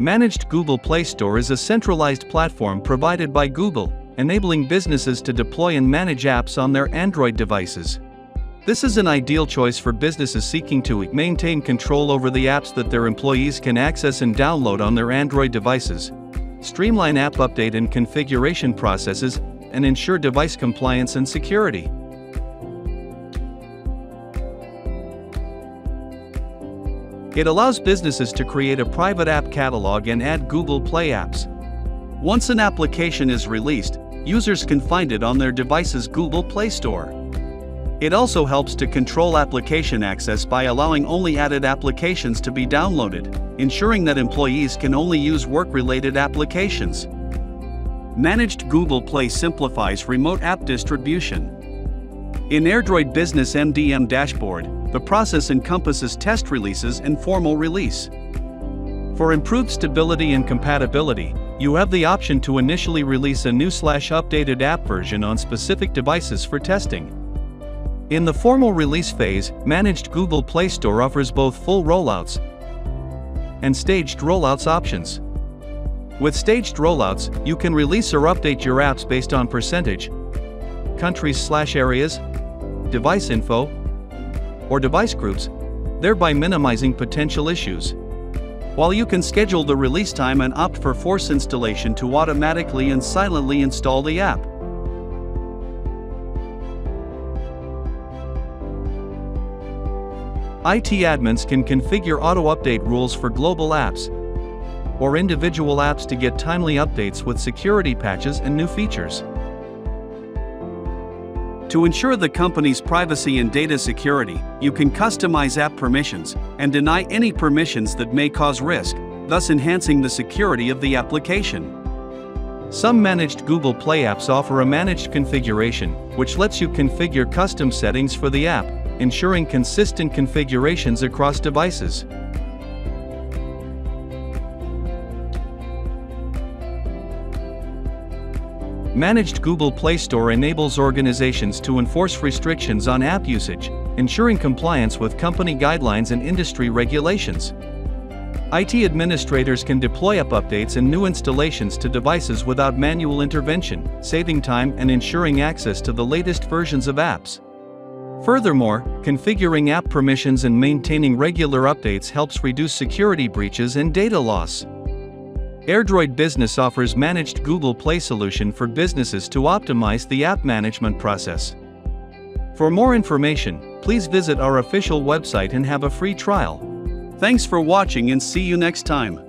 Managed Google Play Store is a centralized platform provided by Google, enabling businesses to deploy and manage apps on their Android devices. This is an ideal choice for businesses seeking to maintain control over the apps that their employees can access and download on their Android devices, streamline app update and configuration processes, and ensure device compliance and security. It allows businesses to create a private app catalog and add Google Play apps. Once an application is released, users can find it on their device's Google Play Store. It also helps to control application access by allowing only added applications to be downloaded, ensuring that employees can only use work-related applications. Managed Google Play simplifies remote app distribution. In Android Business MDM dashboard, the process encompasses test releases and formal release. For improved stability and compatibility, you have the option to initially release a new/updated app version on specific devices for testing. In the formal release phase, Managed Google Play Store offers both full rollouts and staged rollouts options. With staged rollouts, you can release or update your apps based on percentage, countries/areas, device info, or device groups, thereby minimizing potential issues. While you can schedule the release time and opt for force installation to automatically and silently install the app. IT admins can configure auto-update rules for global apps or individual apps to get timely updates with security patches and new features. To ensure the company's privacy and data security, you can customize app permissions and deny any permissions that may cause risk, thus enhancing the security of the application. Some managed Google Play apps offer a managed configuration, which lets you configure custom settings for the app, ensuring consistent configurations across devices. Managed Google Play Store enables organizations to enforce restrictions on app usage, ensuring compliance with company guidelines and industry regulations. IT administrators can deploy app updates and new installations to devices without manual intervention, saving time and ensuring access to the latest versions of apps. Furthermore, configuring app permissions and maintaining regular updates helps reduce security breaches and data loss. Android Business offers managed Google Play solution for businesses to optimize the app management process. For more information, please visit our official website and have a free trial. Thanks for watching and see you next time.